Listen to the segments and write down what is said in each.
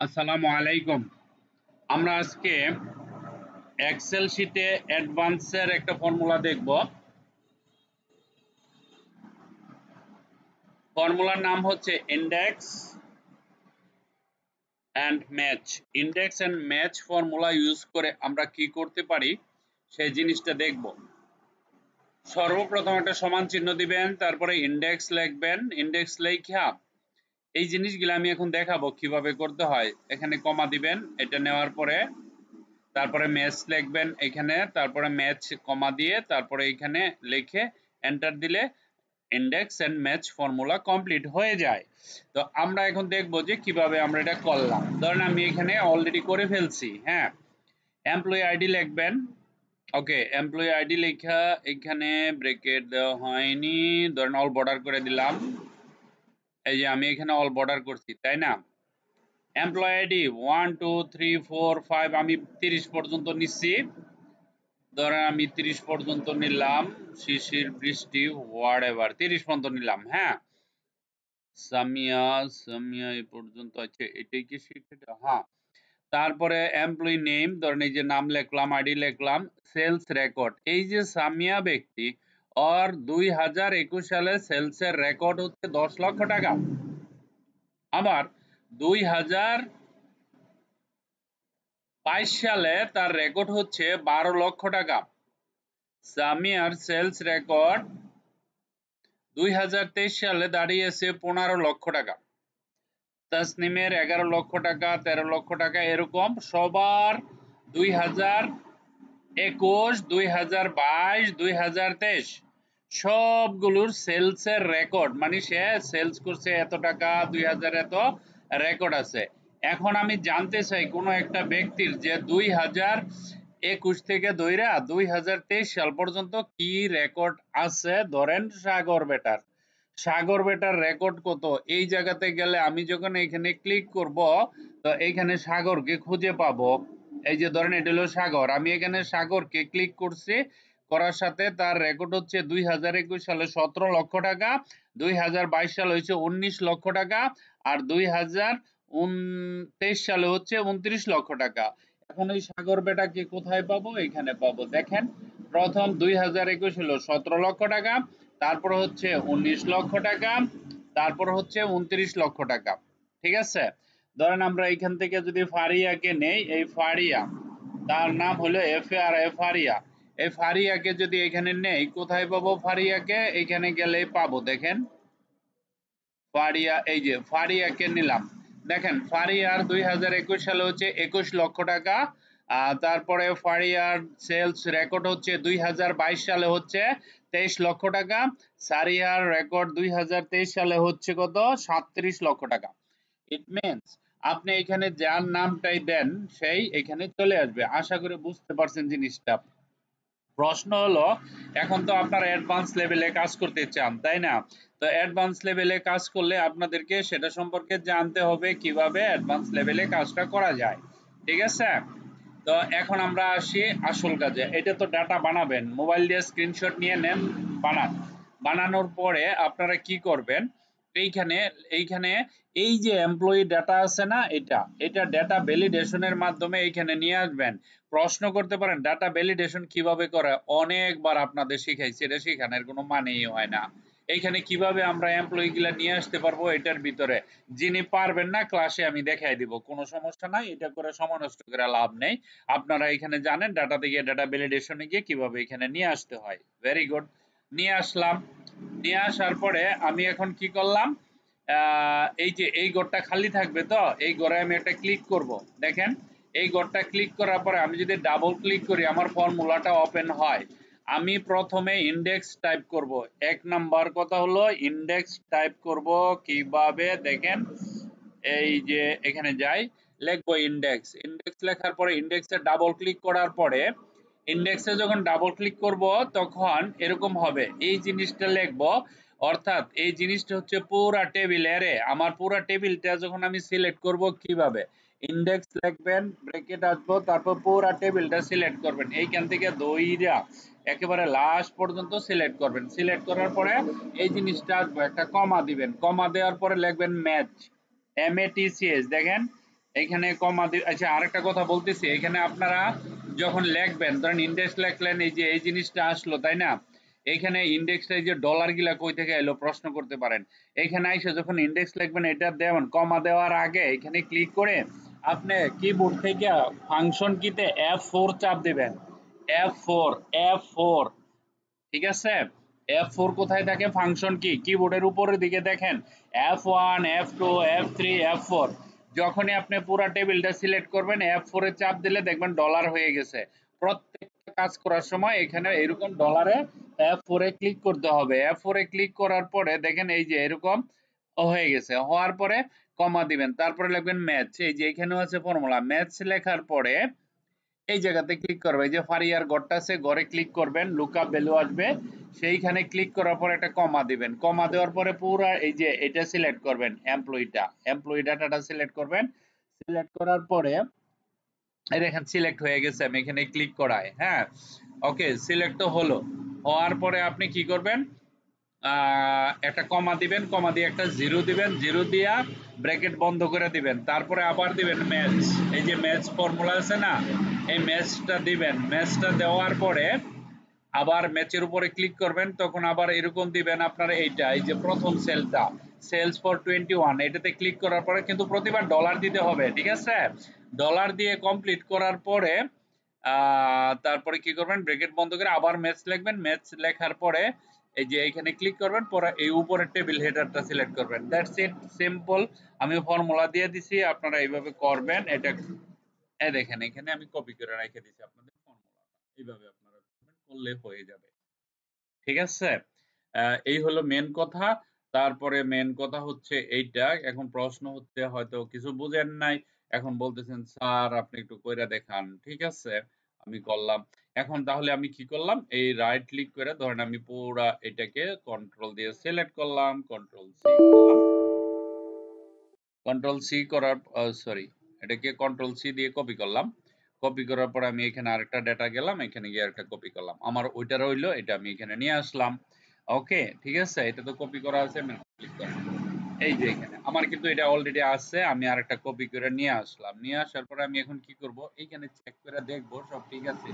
আসসালামু আলাইকুম। আমরা আজকে এক্সেল শিটে অ্যাডভান্সের একটা ফর্মুলা দেখব। ফর্মুলার নাম হচ্ছে index and match. Index and match formula use করে আমরা কি করতে পারি সেই জিনিসটা দেখব। সর্বপ্রথম একটা সমান চিহ্ন দিবেন, তারপরে ইন্ডেক্স লিখবেন। ইন্ডেক্স লেখা এই জিনিসগুলো আমি এখন দেখাবো কিভাবে করতে হয়। এখানে কমা দিবেন, এটা নেওয়ার পরে তারপরে ম্যাচ লিখবেন এখানে, তারপরে ম্যাচ কমা দিয়ে তারপরে এখানে লিখে এন্টার দিলে index and match formula complete হয়ে যায়। তো আমরা এখন দেখব যে কিভাবে আমরা এটা করলাম। ধরেন আমি এখানে অলরেডি করে ফেলছি। হ্যাঁ, এমপ্লয়ি আইডি লিখবেন। ওকে, এমপ্লয়ি আইডি লেখা এখানে ব্র্যাকেট দেওয়া হয়নি, ধরেন অল বর্ডার করে দিলাম। এই যে আমি এখানে অল বর্ডার করছি, তাই না? এমপ্লয়ি আইডি 1 2 3 4 5 আমি 30 পর্যন্ত নিচ্ছি। ধরেন আমি 30 পর্যন্ত নিলাম, শিশির বৃষ্টি হোয়াটএভার 30 পর্যন্ত নিলাম। হ্যাঁ, সামিয়া সামিয়া এই পর্যন্ত আছে, এটাই কি শিখতে? হ্যাঁ, তারপরে এমপ্লয়ি নেম, ধরেন এই যে নাম লিখলাম, আইডি লিখলাম। সেলস রেকর্ড, এই যে সামিয়া ব্যক্তি আর 2021 সালে সেলসের রেকর্ড হচ্ছে 10 লক্ষ টাকা। আবার 2022 সালে তার রেকর্ড হচ্ছে 12 লক্ষ টাকা। সামিয়ার সেলস রেকর্ড 2023 সালে দাঁড়িয়েছে 15 লক্ষ টাকা। তাসনিমের 11 লক্ষ টাকা, 13 লক্ষ টাকা, এরকম সবার 2021, 2022, 2023 সবগুলোর সেলসের রেকর্ড, মানে সে সেলস করছে এত টাকা, 2000 এত রেকর্ড আছে। এখন আমি জানতে চাই কোনো একটা ব্যক্তির যে 2021 থেকে ধইরা 2023 সাল পর্যন্ত কি রেকর্ড আছে। ধরেন সাগর বেটার রেকর্ড কত, এই জায়গাতে গেলে আমি যখন এখানে ক্লিক করব তো এইখানে সাগরকে খুঁজে পাবো। এই যে ধরেন এটা হলো সাগর, আমি এখানে সাগরকে ক্লিক করছি, করার সাথে তার রেকর্ড হচ্ছে 2021 সালে 17 লক্ষ টাকা, 2022 সালে হচ্ছে 19 লক্ষ টাকা, আর 2023 সালে হচ্ছে 29 লক্ষ টাকা। এখন এই সাগর বেটাকে কোথায় পাবো? এখানে পাবো। দেখেন, প্রথম 2021 হলো 17 লক্ষ টাকা, তারপর হচ্ছে 19 লক্ষ টাকা, তারপর হচ্ছে 29 লক্ষ টাকা। ঠিক আছে, ধরেন আমরা এখান থেকে যদি ফারিয়াকে নেই, এই ফারিয়া তার নাম হলো ফারিয়া। এই ফারিয়াকে যদি এখানে নেই, কোথায় পাবো ফারিয়াকে? এখানে গেলে পাবো। দেখেন ফারিয়া, এই যে ফারিয়াকে নিলাম। দেখেন ফারিয়ার 2021 সালে হচ্ছে 21 লক্ষ টাকা। তারপরে ফারিয়ার সেলস রেকর্ড হচ্ছে 2022 সালে হচ্ছে 23 লক্ষ টাকা। সারিয়ার রেকর্ড 2023 সালে হচ্ছে কত? 37 লক্ষ টাকা। ইট মিনস আপনি এখানে যার নামটাই দেন সেই এখানে চলে আসবে। আশা করি বুঝতে পারছেন জিনিসটা। প্রশ্ন হলো, এখন তো আপনারা অ্যাডভান্স লেভেলে কাজ করতে চান, তাই না? তো অ্যাডভান্স লেভেলে কাজ করলে আপনাদেরকে সেটা সম্পর্কে জানতে হবে কিভাবে অ্যাডভান্স লেভেলে কাজটা করা যায়। ঠিক আছে, তো এখন আমরা আসি আসল কাজে। এটা তো ডাটা বানাবেন, মোবাইল দিয়ে স্ক্রিনশট নিয়ে নেন, বানান। বানানোর পরে আপনারা কি করবেন? এইখানে এইখানে এই যে এমপ্লয়ি ডাটা আছে না, এটা ডাটা ভ্যালিডেশনের মাধ্যমে এইখানে নিয়ে আসবেন। প্রশ্ন করতে পারেন ডাটা ভ্যালিডেশন কিভাবে করে, অনেকবার আপনাদের শিখাইছি, এটা শেখানোর কোনো মানেই হয় না। এইখানে কিভাবে আমরা এমপ্লয়ি গুলা নিয়ে আসতে পারবো এটার ভিতরে, যিনি পারবেন না ক্লাসে আমি দেখাই দিব, কোনো সমস্যা নাই, এটা করে সময় নষ্ট করে লাভ নেই। আপনারা এখানে জানেন ডাটা থেকে ডাটা ভ্যালিডেশনে গিয়ে কিভাবে এখানে নিয়ে আসতে হয়। ভেরি গুড, নিয়ে আসলাম। নিয়ে আসার পরে আমি এখন কি করলাম, এই যে এই ঘরটা খালি থাকবে, তো এই ঘরে আমি একটা ক্লিক করব। দেখেন এই ঘরটা ক্লিক করার পরে আমি যদি ডাবল ক্লিক করি আমার ফর্মুলাটা ওপেন হয়। আমি প্রথমে ইন্ডেক্স টাইপ করব। এক নাম্বার কথা হলো ইন্ডেক্স টাইপ করব কিভাবে, দেখেন এই যে এখানে যাই, লিখবো ইন্ডেক্স। ইন্ডেক্স লেখার পরে ইন্ডেক্সে ডাবল ক্লিক করার পরে, ইন্ডেক্সে যখন ডাবল ক্লিক করব তখন এরকম হবে, এই জিনিসটা লিখবো। অর্থাৎ এই জিনিসটা হচ্ছে পুরা টেবিল এরে, আমার পুরা টেবিলটা যখন আমি সিলেক্ট করব কিভাবে, ইন্ডেক্স লিখবেন, ব্র্যাকেট আসবো, তারপর পুরা টেবিলটা সিলেক্ট করবেন, এইখান থেকে দইরা একেবারে লাস্ট পর্যন্ত সিলেক্ট করবেন। সিলেক্ট করার পরে এই জিনিসটা আসবো, একটা কমা দিবেন, কমা দেওয়ার পরে লিখবেন ম্যাচ, MATCH। দেখেন এখানে কমা আচ্ছা আরেকটা কথা বলতেছি, এখানে আপনারা যখন লিখবেন, ধরেন ইন্ডেক্স লিখলেন, এই যে এই জিনিসটা আসলো, তাই না? এইখানে ইন্ডেক্সটা এই যে ডলার গিলা কই থেকে এলো প্রশ্ন করতে পারেন। এখানে আইসা যখন ইন্ডেক্স লিখবেন, এটা দেবেন কমা দেওয়ার আগে এখানে ক্লিক করে আপনি কিবোর্ড থেকে ফাংশন কিতে F4 চাপ দিবেন। F4, F4, ঠিক আছে? F4 কোথায় থাকে? ফাংশন কি কিবোর্ডের উপরের দিকে দেখেন, F1, F2, F3, F4। যখনই আপনি পুরো টেবিলটা সিলেক্ট করবেন, F4 এ চাপ দিলে দেখবেন ডলার হয়ে গেছে। প্রত্যেকটা কাজ করার সময় এখানে এরকম ডলারে F4 এ ক্লিক করতে হবে। F4 এ ক্লিক করার পরে দেখেন এই যে এরকম হয়ে গেছে। হওয়ার পরে কমা দিবেন, তারপরে লিখবেন ম্যাথ। এই যে এখানেও আছে ফর্মুলা। ম্যাথস লেখার পরে এই জায়গাতে ক্লিক করবে, এই যে ফারিয়ার ঘরটা আছে, ঘরে ক্লিক করবেন, লুকআপ ভ্যালু আসবে, সেইখানে ক্লিক করার পর একটা কমা দিবেন। কমা দেওয়ার পরে পুরো এই যে এটা সিলেক্ট করবেন, এমপ্লয়ি ডাটাটা সিলেক্ট করবেন। সিলেক্ট করার পরে এই দেখেন সিলেক্ট হয়ে গেছে, আমি এখানে ক্লিক করাই, হ্যাঁ। ওকে, সিলেক্ট তো হলো। হওয়ার পরে আপনি কি করবেন, একটা কমা দিবেন, কমা দিয়ে একটা জিরো দিবেন, জিরো দিয়া ব্র্যাকেট বন্ধ করে দিবেন, তারপরে আবার দিবেন ম্যাচ। এই যে ম্যাচ ফর্মুলা আছে না, এই ম্যাচটা দিবেন। ম্যাচটা দেওয়ার পরে আবার ম্যাচের উপরে ক্লিক করবেন, তখন আবার এরকম দিবেন আপনার এইটা, এই যে প্রথম সেলটা, সেলস ফর 21, এটাতে ক্লিক করার পরে কিন্তু প্রতিবার ডলার দিতে হবে, ঠিক আছে? ডলার দিয়ে কমপ্লিট করার পরে তারপরে কি করবেন, ব্র্যাকেট বন্ধ করে আবার ম্যাচ লিখবেন। ম্যাচ লেখার পরে এই যে এখানে ক্লিক করবেন, পরে এই উপরের টেবিল হেডারটা সিলেক্ট করবেন। That's it, simple. আমি ফর্মুলা দিয়ে দিছি, আপনারা এইভাবে করবেন। এটা এই দেখেন, এখানে আমি কপি করে রেখে দিছি আপনাদের ফর্মুলাটা, এইভাবে আপনারা করবেন, করলে হয়ে যাবে, ঠিক আছে? এই হলো মেন কথা। তারপরে মেন কথা হচ্ছে এইটা, এখন প্রশ্ন হচ্ছে হয়তো কিছু বুঝেন নাই, এখন বলতেছেন স্যার আপনি একটু কইরা দেখান, ঠিক আছে? আমি করলাম। এখন তাহলে আমি কি করলাম, এই রাইট ক্লিক করে ধরেন আমি পুরা এটাকে কন্ট্রোল দিয়ে সিলেক্ট করলাম, কন্ট্রোল সি করলাম, কন্ট্রোল সি করার সরি, এটাকে কন্ট্রোল সি দিয়ে কপি করলাম। কপি করার পর আমি এখানে আরেকটা ডেটা গেলাম, এখানে গিয়ে আরেকটা কপি করলাম, আমার ওইটা রইলো, এটা আমি এখানে নিয়ে আসলাম। ওকে, ঠিক আছে, এটা তো কপি করা আছে, আমি ক্লিক করলাম। এই যে এখানে আমার কিন্তু এটা অলরেডি আছে, আমি আরেকটা কপি করে নিয়ে আসলাম। নিয়ে আসার পরে আমি এখন কি করব, এইখানে চেক করে দেখব সব ঠিক আছে।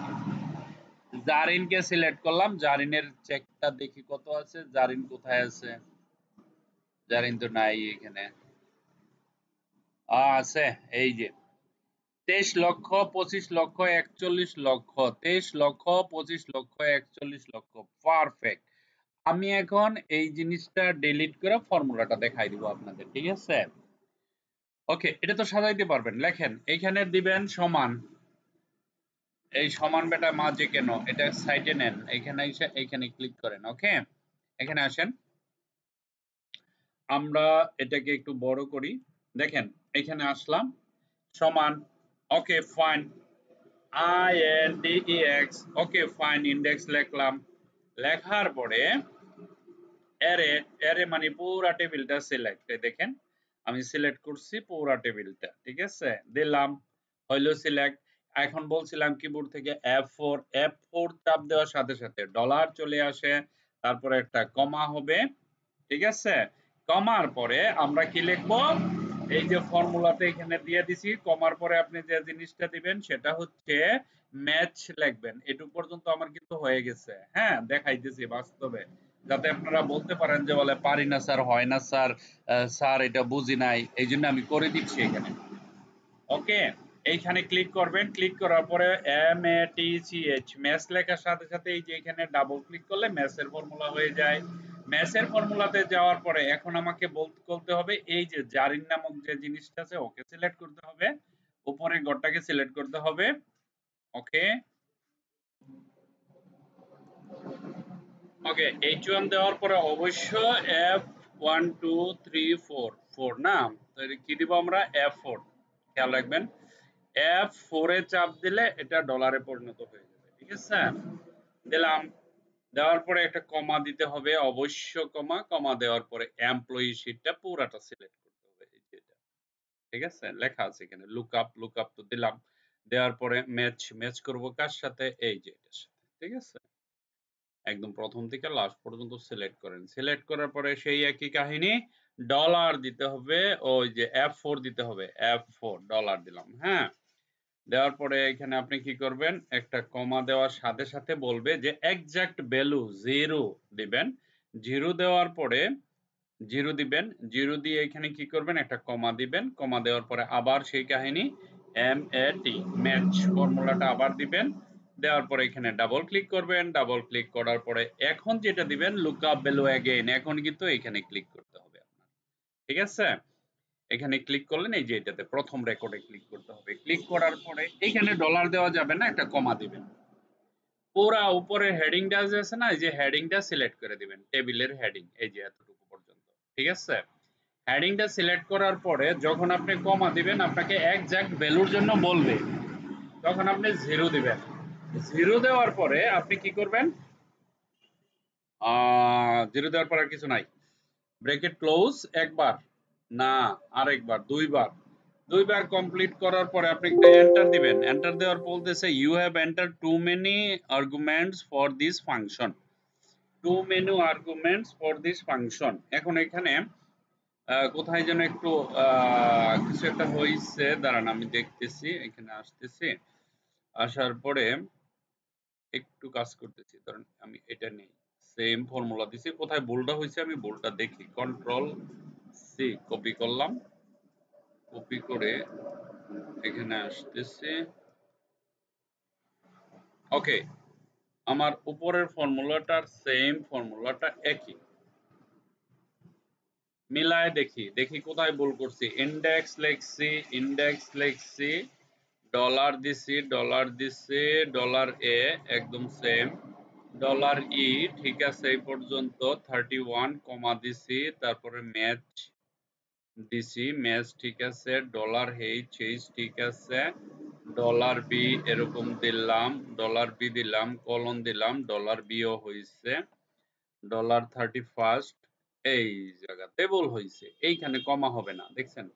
জারিনকে সিলেক্ট করলাম, জারিনের চেকটা দেখি কত আছে, জারিন কোথায় আছে, জারিন তো নাই এখানে। আছে, এই যে 23 লক্ষ, 25 লক্ষ, 41 লক্ষ, 23 লক্ষ, 25 লক্ষ, 41 লক্ষ, পারফেক্ট। আমি এখন এই জিনিসটা ডিলিট করে ফর্মুলাটা দেখাই দিব আপনাদের, ঠিক আছে? ওকে, এটা তো সাজাইতে পারবেন। লেখেন এইখানে দিবেন সমান, এই সমান বেটা মাঝে কেন, এটা সাইডে নেন, এখানে এসে এইখানে ক্লিক করেন। ওকে, এখানে আসেন, আমরা এটাকে একটু বড় করি। দেখেন এখানে আসলাম, সমান, okay fine, INDEX, okay fine, index লিখলাম। লেখার পরে অ্যারে, অ্যারে মানে পুরা টেবিলটা সিলেক্ট, দেখেন আমি সিলেক্ট করছি পুরা টেবিলটা, ঠিক আছে? দিলাম, হইলো সিলেক্ট। এখন বলছিলাম কিবোর্ড থেকে F4, F4 চাপ দেওয়ার সাথে সাথে ডলার চলে আসে, তারপরে একটা কমা হবে, ঠিক আছে? কমার পরে আমরা কি লিখবো, এই যে ফর্মুলাতে এখানে দিয়ে দিছি, কমার পরে আপনি যে জিনিসটা দিবেন সেটা হচ্ছে ম্যাচ লিখবেন। এটুক পর্যন্ত আমার কিন্তু হয়ে গেছে, হ্যাঁ, দেখাইতেছি বাস্তবে, যাতে আপনারা বলতে পারেন যে বলে পারি না স্যার, হয় না স্যার, স্যার এটা বুঝি নাই, এই জন্য আমি করে দিচ্ছি এখানে। ওকে, এইখানে ক্লিক করবেন, ক্লিক করার পরে MATCH ম্যাথ লেখার সাথে সাথে এই যে এখানে ডাবল ক্লিক করলে ম্যাথের ফর্মুলা হয়ে যায়। ম্যাথের ফর্মুলাতে যাওয়ার পরে এখন আমাকে বলতে হবে এই যে জারিন নামক যে জিনিসটা আছে ওকে সিলেক্ট করতে হবে, উপরের ঘরটাকে সিলেক্ট করতে হবে। ওকে, ওকে, H1 দেওয়ার পরে অবশ্য F1 2 3 4 না, তো এটা কি দিব আমরা, F4, খেয়াল রাখবেন। F4 এ চাপ দিলে এটা ডলারে পরিণত হয়ে যাবে, ঠিক আছে? দিলাম, দেওয়ার পরে একটা কমা দিতে হবে, অবশ্য কমা, কমা দেওয়ার পরে এমপ্লয়ি শীটটা পুরাটা সিলেক্ট করতে হবে, এই যে এটা, ঠিক আছে? লেখা আছে এখানে লুকআপ, লুকআপ তো দিলাম। দেওয়ার পরে ম্যাচ, ম্যাচ করব কার সাথে, এই যে এটার সাথে, ঠিক আছে? একদম প্রথম থেকে লাস্ট পর্যন্ত সিলেক্ট করেন। সিলেক্ট করার পরে সেই একই কাহিনী, ডলার দিতে হবে, ওই যে F4 দিতে হবে, F4 ডলার দিলাম। হ্যাঁ, দেওয়ার পরে এখানে আপনি কি করবেন, একটা কমা দেওয়ার সাথে সাথে বলবে যে এক্সাক্ট ভ্যালু 0 দিবেন। 0 দেওয়ার পরে 0 দিবেন, 0 দিয়ে এখানে কি করবেন, একটা কমা দিবেন। কমা দেওয়ার পরে আবার সেই কাহিনী MAT ম্যাচ ফর্মুলাটা আবার দিবেন। দেওয়ার পরে এখানে ডাবল ক্লিক করবেন। ডাবল ক্লিক করার পরে এখন যেটা দিবেন লুকআপ ভ্যালু अगेन, এখন কিন্তু এখানে ক্লিক করতে হবে আপনার। ঠিক আছে, এখানে ক্লিক করলেন, এই যে এটাতে প্রথম রেকর্ডে ক্লিক করতে হবে। ক্লিক করার পরে এখানে ডলার দেওয়া যাবে না, একটা কমা দিবেন। পুরা উপরে হেডিংটা আছে না, এই যে হেডিংটা সিলেক্ট করে দিবেন, টেবিলের হেডিং এই যে এতটুকু পর্যন্ত। ঠিক আছে, হেডিংটা সিলেক্ট করার পরে যখন আপনি কমা দিবেন আপনাকে এক্সাক্ট ভ্যালুর জন্য বলবে, তখন আপনি 0 দিবেন। 0 দেওয়ার পরে আপনি কি করবেন, 0 দেওয়ার পর আর কিছু নাই, ব্র্যাকেট ক্লোজ একবার, না আরেকবার, দুইবার কমপ্লিট করার পরে আপনি একটা এন্টার দিবেন। এন্টার দেওয়ার পর বলতেছে you have entered too many arguments for this function, too many arguments for this function. এখন এখানে কোথায় যেন একটু কিছু একটা হয়েছে, দাঁড়ান আমি দেখতেছি, এখানে আসতেছি, আসার পরে একটু কাজ করতেছি, ধরেন আমি এটা নেই, সেম ফর্মুলা দিছি, কোথায় ভুলটা হয়েছে আমি ভুলটা দেখি, কন্ট্রোল সি কপি করলাম, কপি করে এখানে আসতেছি। ওকে, আমার উপরের ফর্মুলাটার সেম ফর্মুলাটা একই, মিলায় দেখি, দেখি কোথায় ভুল করছি। ইন্ডেক্স লিখছি, ডলার দিছি, ডলার এ একদম সেম, ডলার ই ঠিক আছে এই পর্যন্ত 31 কমা দিছি, তারপরে ম্যাচ দিছি, ম্যাচ ঠিক আছে, ডলার এইচ ঠিক আছে, ডলার বি এরকম দিলাম, ডলার বি দিলাম, কলন দিলাম, ডলার বিও হয়েছে, ডলার 31 এই জায়গাতে ভুল হয়েছে, এইখানে কমা হবে না, দেখছেন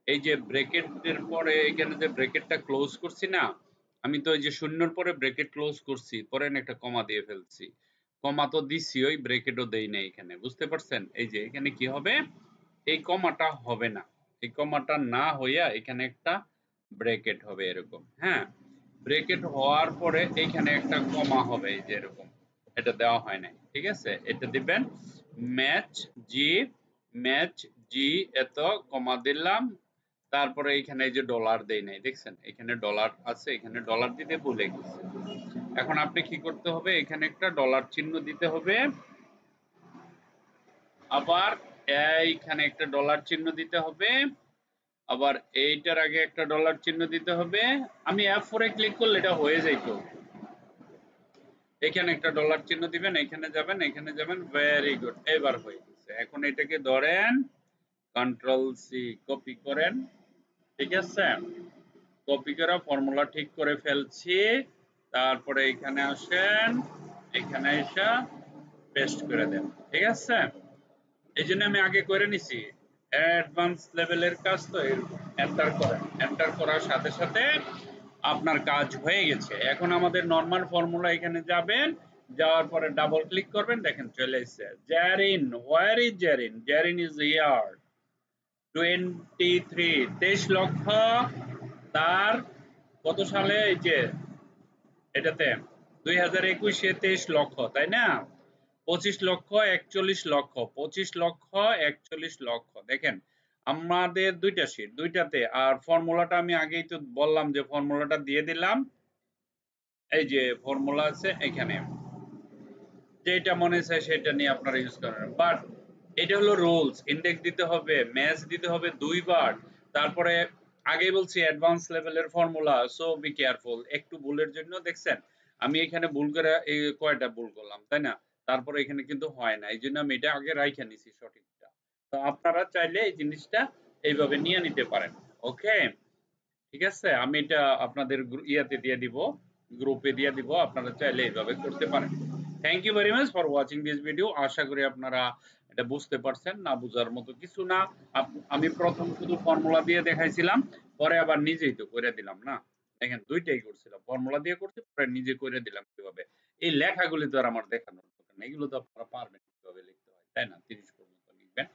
এই যে ব্র্যাকেটের পরে এখানে যে ব্র্যাকেটটা ক্লোজ করছি না, আমি তো এই যে শূন্যর পরে ব্র্যাকেট ক্লোজ করছি, পরে একটা কমা দিয়ে ফেলছি, কমা তো দিছি ওই ব্র্যাকেটও দেই না এখানে, বুঝতে পারছেন? এই যে এখানে কি হবে, এই কমাটা হবে না, এই কমাটা না হইয়া এখানে একটা ব্র্যাকেট হবে এরকম। হ্যাঁ, ব্র্যাকেট হওয়ার পরে এখানে একটা কমা হবে, এই যে এরকম, এটা দেওয়া হয় নাই। ঠিক আছে, এটা দিবেন ম্যাচ জি, ম্যাচ জি এত কমা দিলাম, তারপরে এখানে এই যে ডলার দেই নাই, দেখছেন এখানে ডলার আছে, এখানে ডলার দিতে ভুলে গেছি। এখন আপনি কি করতে হবে, এখানে একটা ডলার চিহ্ন দিতে হবে, আবার এইখানে একটা ডলার চিহ্ন দিতে হবে, আবার এইটার আগে একটা ডলার চিহ্ন দিতে হবে। আমি F4 এ ক্লিক করলে এটা হয়ে যাইত, এখানে একটা ডলার চিহ্ন দিবেন, এখানে যাবেন, এখানে যাবেন, ভেরি গুড, এবার হয়ে গেছে। এখন এটাকে ধরেন কন্ট্রোল সি কপি করেন, ঠিক আছে, কপি করে ফর্মুলা ঠিক করে ফেলছি, তারপরে এখানে আসেন, এখানে এসে পেস্ট করে দেন। ঠিক আছে, এই জন্য আমি আগে করে নিছি, অ্যাডভান্স লেভেলের কাজ তো এরকম, এন্টার করেন, এন্টার করার সাথে সাথে আপনার কাজ হয়ে গেছে। এখন আমাদের নরমাল ফর্মুলা, এখানে যাবেন, যাওয়ার পরে ডাবল ক্লিক করবেন, দেখেন চলে এসেছে, Jerin, where is Jerin, Jerin is here 23 lakh, তার কত সালে, এই যে এটাতে 2021-এ 23 লক্ষ, তাই না, 25 লক্ষ 41 লক্ষ, 25 লক্ষ 41 লক্ষ। দেখেন আমাদের দুইটা শীট, দুইটাতে, আর ফর্মুলাটা আমি আগেই তো বললাম যে ফর্মুলাটা দিয়ে দিলাম, এই যে ফর্মুলা আছে এখানে, যেটা মনে চায় সেটা নিয়ে আপনারা ইউজ করেন, বাট এটা হলো রুলস, ইন্ডেক্স দিতে হবে, ম্যাচ দিতে হবে দুইবার, তারপরে আগেই বলছি অ্যাডভান্স লেভেলের ফর্মুলা, সো বি কেয়ারফুল। একটু ভুলের জন্য দেখছেন আমি এখানে ভুল করে এই কয়টা ভুল করলাম, তাই না, তারপরে এখানে কিন্তু হয় না, এই জন্য আমি এটা আগে রাইখা নিছি সঠিকটা। তো আপনারা চাইলে এই জিনিসটা এইভাবে নিয়ে নিতে পারেন। ওকে, ঠিক আছে, আমি এটা আপনাদের ইয়াতে দিয়ে দিব, গ্রুপে দিয়ে দিব, আপনারা চাইলে এইভাবে করতে পারেন। Thank you very much for watching this video, আশা করি আপনারা এটা বুঝতে পারছেন, না বুঝার মতো কিছু না। আমি প্রথম শুধু ফর্মুলা দিয়ে দেখাইছিলাম, পরে আবার নিজেই তো করে দিলাম না, দেখেন দুইটাই করছিলাম, ফর্মুলা দিয়ে করছি, পরে নিজে করে দিলাম কিভাবে। এই লেখাগুলি তো আর আমার দেখানোর দরকার নেই, এগুলো তো আপনারা পারবেন কিভাবে লিখতে হয়, তাই না, 30 পর্যন্ত লিখবেন।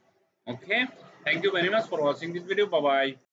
Okay, thank you very much for watching this video. Bye bye.